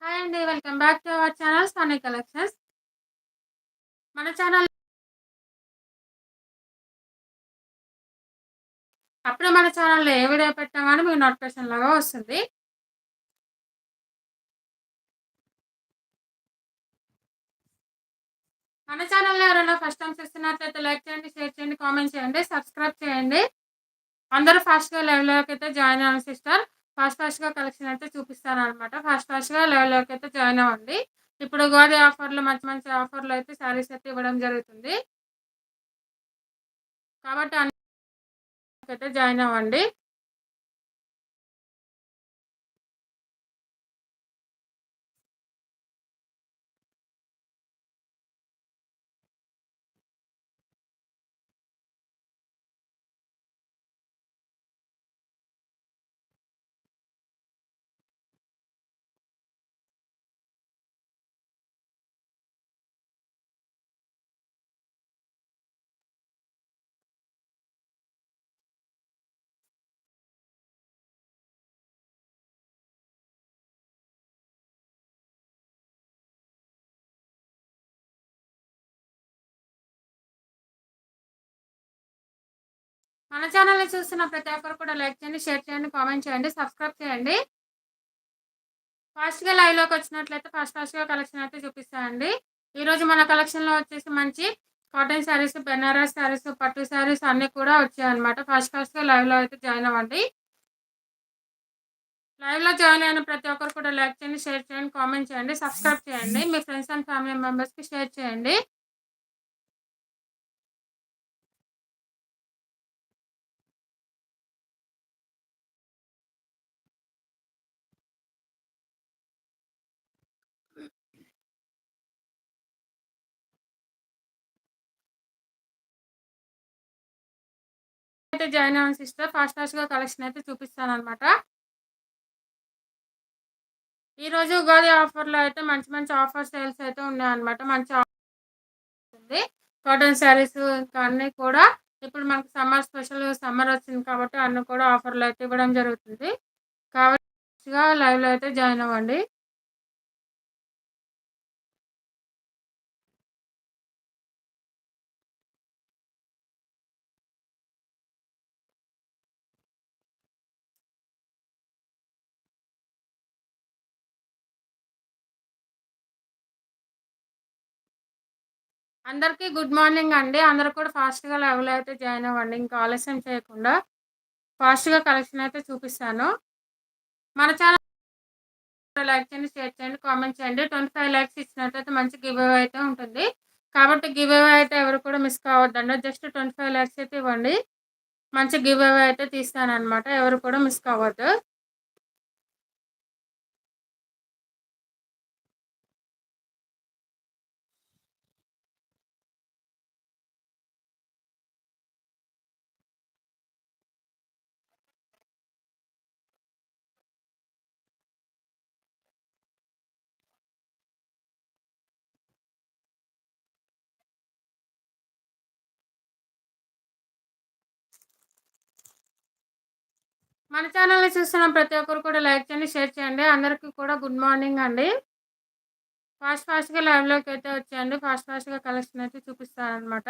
Hi అండి. Welcome back to our channel Sunny collections. మన channel అప్పుడే మన ఛానల్‌లో ఏ వీడియో పెట్టినా గాని మీకు నోటిఫికేషన్ లాగా వస్తుంది. మన ఛానల్‌లో ఎవరైనా ఫస్ట్ టైమ్ చూస్తున్నట్లయితే లైక్ చేయండి, షేర్ చేయండి, కామెంట్ చేయండి, సబ్స్క్రైబ్ చేయండి. అందరూ ఫాస్ట్‌గా లైవ్‌లోకైతే జాయిన్ అవ్వండి సిస్టర్. ఫాస్ట్‌గా కలెక్షన్ అయితే చూపిస్తాననమాట. ఫాస్ట్‌గా లైవ్‌లోకైతే జాయిన్ అవ్వండి. ఇప్పుడు ఉగాది ఆఫర్‌లు మంచి మంచి ఆఫర్‌లో అయితే శారీస్ అయితే ఇవ్వడం జరుగుతుంది. కాబట్టి అందరికైతే జాయిన్ అవ్వండి. మన ఛానల్‌ని చూస్తున్న ప్రతి ఒక్కరు కూడా లైక్ చేయండి, షేర్ చేయండి, కామెంట్ చేయండి, సబ్స్క్రైబ్ చేయండి. ఫాస్ట్‌గా లైవ్‌లోకొచ్చినట్లయితే ఫాస్ట్‌గా కలెక్షన్ అయితే చూపిస్తానండి. ఈరోజు మన కలెక్షన్‌లో వచ్చేసి మంచి కాటన్ శారీస్, బెనారస్ శారీస్, పట్టు శారీస్ అన్నీ కూడా వచ్చాయన్నమాట. ఫాస్ట్‌గా లైవ్‌లో అయితే జాయిన్ అవ్వండి. లైవ్‌లో జాయిన్ అయిన ప్రతి ఒక్కరు కూడా లైక్ చేయండి, షేర్ చేయండి, కామెంట్ చేయండి, సబ్స్క్రైబ్ చేయండి. మీ ఫ్రెండ్స్ అండ్ ఫ్యామిలీ మెంబర్స్‌కి షేర్ చేయండి. అయితే జాయిన్ అవ్వండి సిస్టర్. ఫాస్ట్‌గా కలెక్షన్ అయితే చూపిస్తానన్నమాట. ఈరోజు ఉగాది ఆఫర్‌లో అయితే మంచి మంచి ఆఫర్ సేల్స్ అయితే ఉన్నాయన్నమాట. మంచి ఉంది. కాటన్ శారీస్ ఇంకా అన్నీ కూడా ఇప్పుడు మనకు సమ్మర్ స్పెషల్ సమ్మర్ వచ్చింది కాబట్టి అన్నీ కూడా ఆఫర్‌లో అయితే ఇవ్వడం జరుగుతుంది. కాబట్టి లైవ్‌లో అయితే జాయిన్ అవ్వండి. అందరికీ గుడ్ మార్నింగ్ అండి. అందరూ కూడా ఫాస్ట్‌గా లైవ్‌లో అయితే జాయిన్ అవ్వండి. ఇంకా ఆలస్యం చేయకుండా ఫాస్ట్‌గా కలెక్షన్ అయితే చూపిస్తాను. మన ఛానల్ లైక్ చేయండి, షేర్ చేయండి, కామెంట్ చేయండి. 25 లైక్స్ ఇచ్చినట్లయితే మంచి గివ్ అవే అయితే ఉంటుంది. కాబట్టి గివ్ అవే అయితే ఎవరు కూడా మిస్ కావద్దండి. జస్ట్ 25 లైక్స్ అయితే ఇవ్వండి. మంచి గివ్ అవే అయితే తీస్తానన్నమాట. ఎవరు కూడా మిస్ కావద్దు. మన ఛానల్‌ని చూస్తున్న ప్రతి ఒక్కరు కూడా లైక్ చేయండి, షేర్ చేయండి. అందరికీ కూడా గుడ్ మార్నింగ్ అండి. ఫాస్ట్‌గా లైవ్‌లోకి అయితే వచ్చేయండి. ఫాస్ట్‌గా కలెక్షన్ అయితే చూపిస్తానన్నమాట.